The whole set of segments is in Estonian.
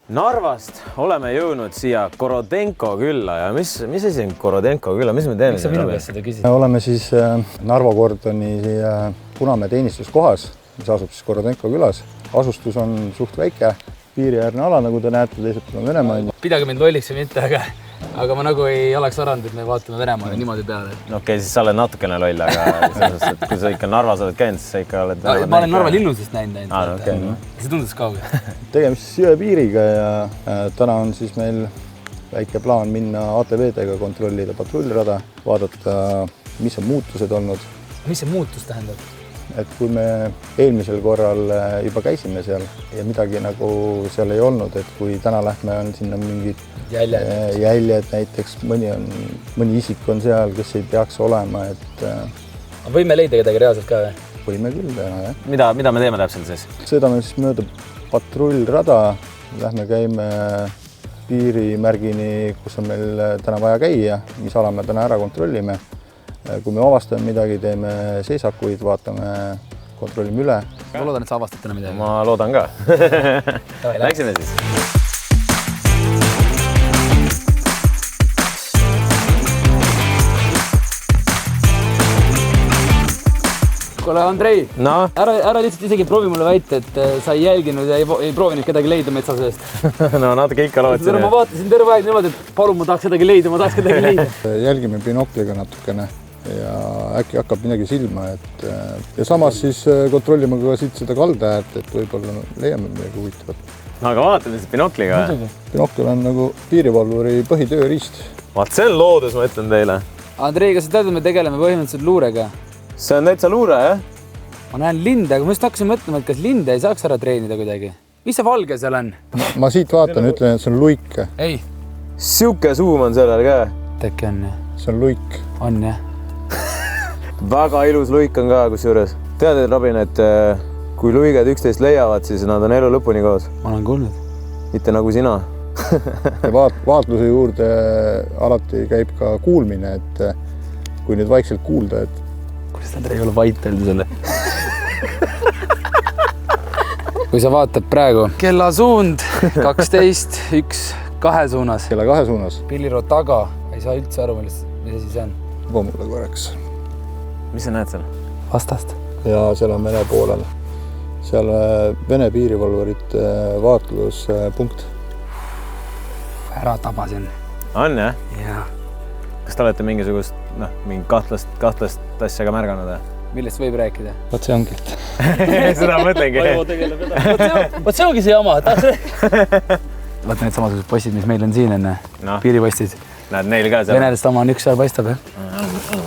Narvast oleme jõudnud siia Korodenko külla ja mis asi on Korodenko külla, mis me teeme? Miks sa minu käest seda küsid? Oleme siis Narva kordoni Punamäe teenistuskohas, mis asub siis Korodenko külas. Asustus on suht väike, piiriäärne ala, nagu te näete, teiselt on Venemaa. Pidage mind lolliks või mitte, aga ma nagu ei oleks aranud, et me vaatame Venemaale niimoodi peale. Okei, siis sa oled natukene loll, aga selles, et kui sa ikka Narvas oled käinud, siis sa ikka oled... Ma olen Narva Lillusest näinud. See tundus kaugel. Tegemist jõepiiriga ja täna on siis meil väike plaan minna ATV-dega kontrollida patrullrada, vaadata, mis on muutused olnud. Mis see muutus tähendab? Et kui me eelmisel korral juba käisime seal ja midagi nagu seal ei olnud, et kui täna lähme on sinna mingid jäljed näiteks, mõni isik on seal, kes ei peaks olema, et... Võime leida kedagi reaalselt ka või? Võime küll teha, jah. Mida me teeme täpselt siis? Sõidame siis mööda patrullrada, lähme käime piirimärgini, kus on meil täna vaja käia, mis ala me täna ära kontrollime. Kui me avastame midagi, teeme seisakuid, vaatame, kontrollime üle. Ma loodan, et sa avastad täna midagi. Ma loodan ka. Läksime siis. Kuule, Andrei, no? ära lihtsalt isegi proovi mulle väita, et sa ei jälginud ja ei proovinud kedagi leida metsa seest. No natuke ikka lootsin. Ma vaatasin terve aeg niimoodi, et palun, ma tahaks kedagi leida, Jälgime binokliga natukene ja äkki hakkab midagi silma. Ja samas siis kontrollime ka siit seda kaldaäärt, et võib-olla leiame midagi huvitavat. No aga vaatame siis binokliga. Binokkel on nagu piirivalvuri põhitööriist. Vaat see on loodus, ma ütlen teile. Andrei, kas sa tead, et me tegeleme põhimõtteliselt luurega? See on täitsa luure, jah? Ma näen linde, aga ma just hakkasin mõtlema, et kas linde ei saaks ära treenida kuidagi. Mis see valge seal on? Ma siit vaatan, ütlen, et see on luik. Ei. Siuke suum on sellel ka. Äkki on, jah? See on luik. On, jah? Väga ilus luik on ka kusjuures. Tead, Robin, et kui luiged 11 leiavad, siis nad on elu lõpuni koos. Ma olen kuulnud. Mitte nagu sina. Vaatluse juurde alati käib ka kuulmine, et kui nüüd vaikselt kuulda, et kuidas Andrei ei ole vait öelda selle? Kui sa vaatad praegu kella suund 12, 1, 2 suunas. Kella 2 suunas. Pilliro taga. Ei saa üldse aru, mis asi see on. Juba mulle korraks. Mis sa näed seal? Vastast. Ja seal on Vene poolel. Seal Vene piirivalvurite vaatluspunkt. Ära tabasin. On, jah? Jaa. Kas te olete mingisugust, mingi kahtlast asja ka märganud? Millest võib rääkida? Vaat see ongi. Seda mõtlengi. Vaat see ongi see jama. Vaat need samasugused postid, mis meil on siin enne. Piiripostid. Näed, neil ka seal. Venelast oma on üks seal paistab, jah?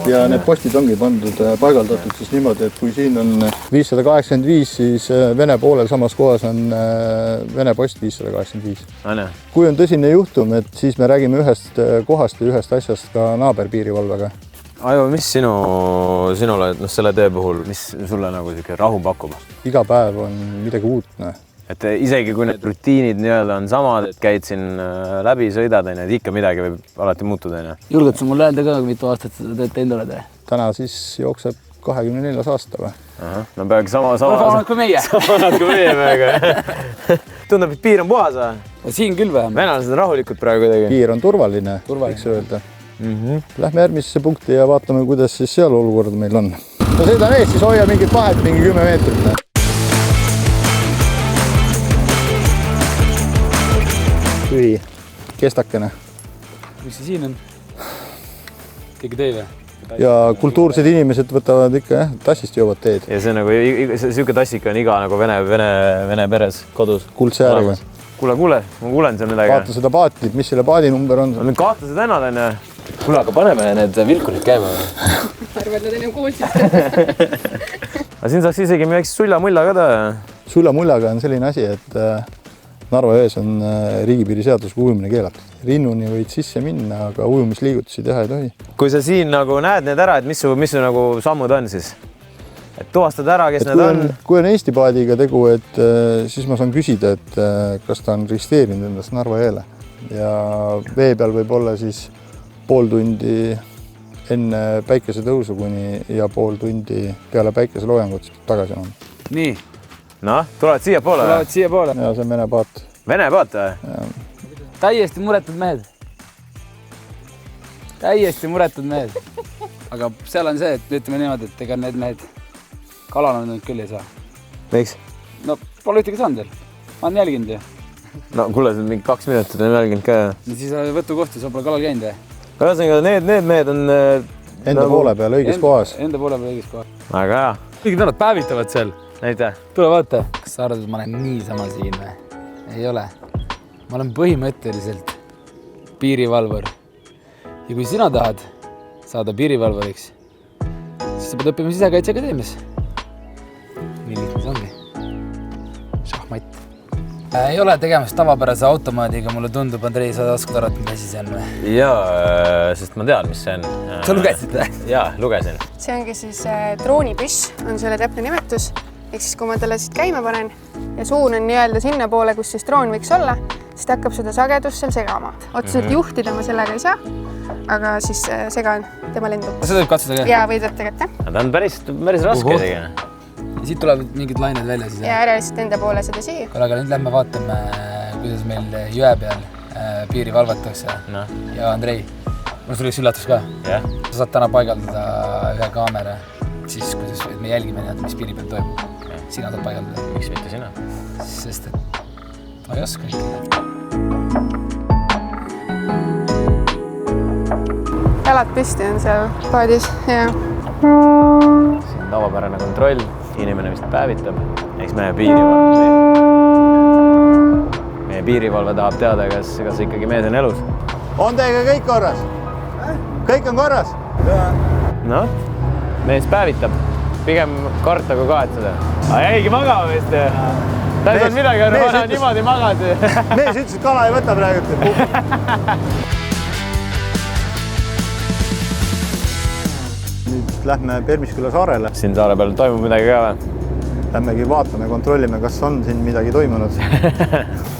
Ja need postid ongi paigaldatud siis niimoodi, et kui siin on 585, siis Vene poolel samas kohas on Vene post 585. Kui on tõsine juhtum, et siis me räägime ühest kohast ja ühest asjast ka naaberpiirivalvega. Aju, mis sinule selle töö puhul, mis sulle nagu rahu pakub? Iga päev on midagi uut. Et isegi kui need rutiinid on samad, et käid siin läbi, sõidad, et ikka midagi võib alati muutuda. Julged sa mulle öelda ka, mitu aastat seda tööd teinud oled? Täna siis jookseb 24 aasta või? No peagi sama vanad kui meie. Sama vanad kui meie peaga. Tundub, et piir on puhas või? Siin küll vähem. Venelased on rahulikud praegu kuidagi. Piir on turvaline, võiks öelda. Lähme järgmisesse punkti ja vaatame, kuidas siis seal olukord meil on. No sõidan ees, siis hoia mingit vahet, mingi 10 meetrit. Tühi, kestakene. Mis see siin on? Keegi tee või? Ja kultuursed inimesed võtavad ikka tassist joovad teed. Ja see nagu, siuke tassika on iga nagu vene peres kodus. Kuldse ääriga. Kuule, ma kuulen seal midagi. Vaata seda paati, mis selle paadi number on. Need kahtlased vennad on ja... Kuule, aga paneme need vilkurid käima. Arvad, nad enne kuulsid. Aga siin saaks isegi väikse sulla-mulla ka teha. Sulla-mullaga on selline asi, et Narva öös on riigipiiri seadusega ujumine keelatud. Rinnuni võid sisse minna, aga ujumisliigutusi teha ei tohi. Kui sa siin nagu näed need ära, et mis su nagu sammud on siis? Et tuvastad ära, kes need on? Kui on Eesti paadiga tegu, et siis ma saan küsida, et kas ta on registreerinud endast Narva Eele. Ja vee peal võib olla siis pool tundi enne päikese tõusu kuni ja pool tundi peale päikese loojangut tagasi on. Nii. Noh, tulevad siia poole? Tulevad siia poole. Ja see on Vene paat. Vene paat või? Täiesti muretud mehed. Täiesti muretud mehed. Aga seal on see, et ütleme niimoodi, et ega need mehed kalana nüüd küll ei saa. Miks? No pole ühtegi saanud veel. Ma olen jälginud ju. No kuule, see on mingi 2 minutit on jälginud ka. Siis võtu kohti, sa pole kalal käinud või? Ühesõnaga, need mehed on... Enda poole peal õiges kohas. Enda poole peal õiges kohas. Väga hea. Kõigid nad päevitavad seal. Näita. Tule vaata. Kas sa arvad, et ma olen niisama siin või? Ei ole. Ma olen põhimõtteliselt piirivalvur. Ja kui sina tahad saada piirivalvuriks, siis sa pead õppima Sisekaitseakadeemias. Nii lihtne see ongi. Šahmatt. Ei ole tegemist tavapärase automaadiga, mulle tundub, Andrei, sa oskad arvata, mis asi see on või? Jaa, sest ma tean, mis see on. Sa lugesid või? Jaa, lugesin. see ongi siis droonipüss, on selle täpne nimetus. Ehk siis, kui ma talle siit käima panen ja suunan nii-öelda sinna poole, kus siis droon võiks olla, siis ta hakkab seda sagedust seal segama. Otseselt juhtida ma sellega ei saa, aga siis segan tema lendu. Seda võib katsuda ka? Jaa, võid võtta kätte. Ta on päris raske tegema. Ja siit tulevad mingid lained välja siis? Ja ära lihtsalt enda poole seda siia. Aga nüüd lähme vaatame, kuidas meil jõe peal piiri valvatakse. No. Ja Andrei, mul tuli üks üllatus ka. Ja. Sa saad täna paigaldada ühe kaamera, siis kuidas me jälgime, mis piiri peal toimub. Sina saad paigaldada. Miks mitte sina? Sest et ma ei oska ikka. Jalad püsti on seal paadis. Ja. See on tavapärane kontroll. Inimene vist päevitab. Eks meie piirivalve tahab teada, kas ikkagi mees on elus. On teiega kõik korras? Kõik on korras? No, mees päevitab. Pigem karta kui kahetseda. Aga jäigi magama vist. Ta ei saanud midagi, aga vana niimoodi magasi. Mees ütles, et kala ei võta praegu. Nüüd lähme Permisküla saarele. Siin saare peal toimub midagi ka või? Lähmegi vaatame, kontrollime, kas on siin midagi toimunud.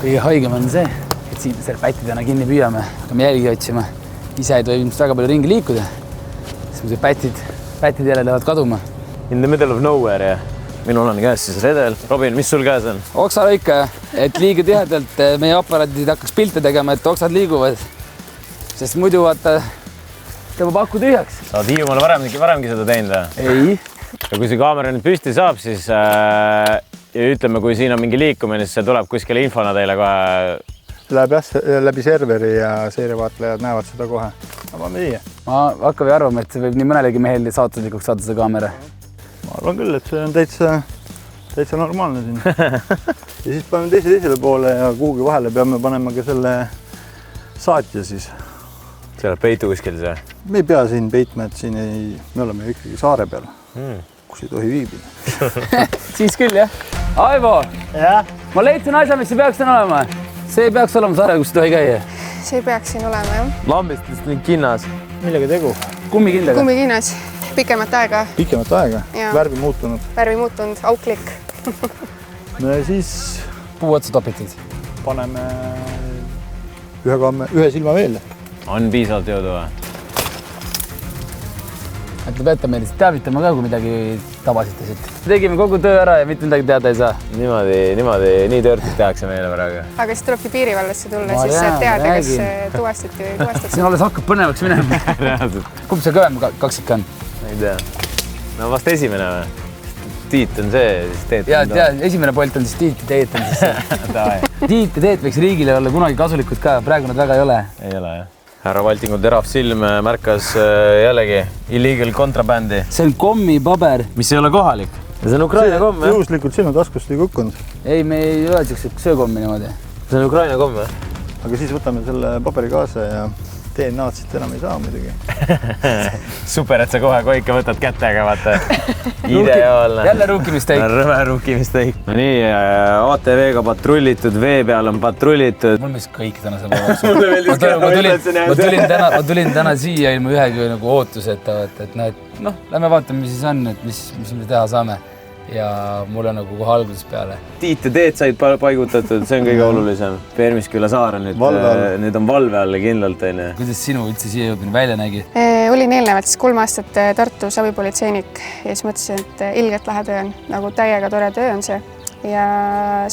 Kõige haigem on see, et siit selle pättidena kinni püüame. Hakkame jälgi otsima. Ise ei tohi ilmselt väga palju ringi liikuda. Siis mu see pätid jälle lähevad kaduma. In the middle of nowhere ja minul on käes siis redel. Robin, mis sul käes on? Oksalõike, et liiga tihedalt meie aparaadid hakkaks pilte tegema, et oksad liiguvad. Sest muidu vaata, tõmbab aku tühjaks. Sa oled Hiiumaal varemgi seda teinud või? Ei. Ja kui see kaamera nüüd püsti saab, siis ja ütleme, kui siin on mingi liikumine, siis see tuleb kuskile infona teile kohe. Läheb jah läbi serveri ja seeriavaatlejad näevad seda kohe. Aga me viie. Ma hakkab arvama, et see võib nii mõnelegi mehel saatuslikuks saada seda kaamera. Ma arvan küll, et see on täitsa normaalne siin. Ja siis paneme teisele poole ja kuhugi vahele peame panema ka selle saatja siis. See läheb peitu kuskil see? Me ei pea siin peitma, et siin me oleme ikkagi saare peal, kus ei tohi viibida. Siis küll jah. Aivo, ma leidsin asja, mis see peaks siin olema. See ei peaks olema saare, kus ei tohi käia. See ei peaks siin olema, jah. Lambist nii kinnas. Millega tegu? Kummikindega. Kummikinnas. Pikemat aega. Pikemat aega? Ja. Värvi muutunud? Värvi muutunud, auklik. Me siis puu otsa topitud. Paneme ühe silma veel. On piisavalt jõudu või? Ütleb ette meil teavitama ka, kui midagi tabasite siit. Tegime kogu töö ära ja mitte midagi teada ei saa. Niimoodi, nii töördid tehakse meile praegu. Aga siis tulebki piirivalvesse tulla, siis saab teada, kas tuvastati või tuvastati. Siin alles hakkab põnevaks minema. Kumb see kõvem kaksik on? Ei tea. No vast esimene või? Tiit on see, siis Teet on ja esimene polt on siis Tiit ja Teet on siis. Tiit ja Teet võiks riigile olla kunagi kasulikud ka, praegu nad väga ei ole. Ei ole jah. Härra Valtingu terav silm märkas jällegi illegal kontrabändi. See on kommipaber. Mis ei ole kohalik. Ja see on Ukraina komm, jah? Juhuslikult sinu taskust ei kukkunud. Ei, me ei ole siuksed söökommi niimoodi. See on Ukraina komm, jah? Aga siis võtame selle paberi kaasa ja DNA-d siit enam ei saa muidugi. Super, et sa kohe ikka võtad kätega, vaata. Ideaalne. Jälle ruukimisteik. Rõve ruukimisteik. No nii, ATV-ga patrullitud, vee peal on patrullitud. Mul meeldis kõik tänase päeva. Ma tulin täna siia ilma ühegi nagu ootuseta, et lähme vaatame, mis siis on, et mis me teha saame. Ja mul on nagu kohe alguses peale. Tiit ja Teet said paigutatud, see on kõige olulisem. Permisküla saar on nüüd on valve all kindlalt. Kuidas sinu üldse siia jõudmine välja nägi? Olin eelnevalt 3 aastat Tartus abipolitseinik ja siis mõtlesin, et ilgelt lahe töö on. Nagu täiega tore töö on see. ja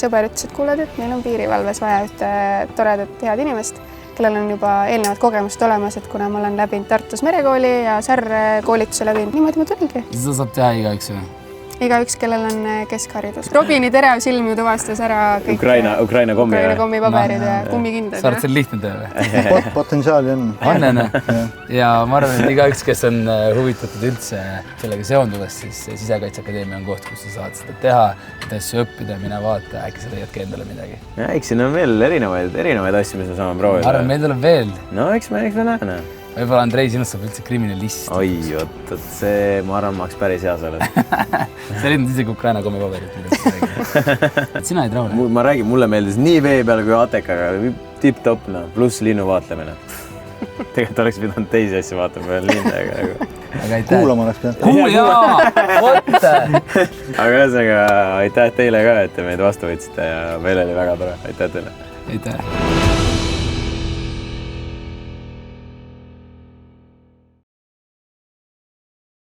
sõber ütles, et kuuled, et meil on piirivalves vaja ühte toredat head inimest, kellel on juba eelnevad kogemust olemas, et kuna ma olen läbinud Tartus merekooli ja SAR koolituse läbinud, niimoodi ma tulingi. Seda saab teha igaüks või? Igaüks, kellel on keskharidus. Robini terav silm ju tuvastas ära kõik Ukraina kommi paberid ja kummikindad. Sa oled seal lihtne töö või? Potentsiaali on. On. Ja ma arvan, et igaüks, kes on huvitatud üldse sellega seonduvast, siis Sisekaitseakadeemia on koht, kus sa saad seda teha, asju õppida, mine vaata, äkki sa leiadki endale midagi. Ja eks siin on veel erinevaid asju, mis me saame proovida. Ma arvan, meil tuleb veel. No eks me näe. Võib-olla Andrei, sinust saab üldse kriminalist. Oi, oot, see, ma arvan, ma oleks päris hea selles. Sa olid isegi Ukraina kommipaberit, mida sa räägid. Sina ei traule? Ma räägin, mulle meeldis nii vee peal kui Atekaga, tipp-topp, pluss linnu vaatlemine. Tegelikult oleks pidanud teisi asju vaatama veel lindega. Kuulama oleks pidanud. Jaa, võtta! Aga ühesõnaga, aitäh teile ka, et te meid vastu võtsite ja meil oli väga tore. Aitäh teile! Aitäh!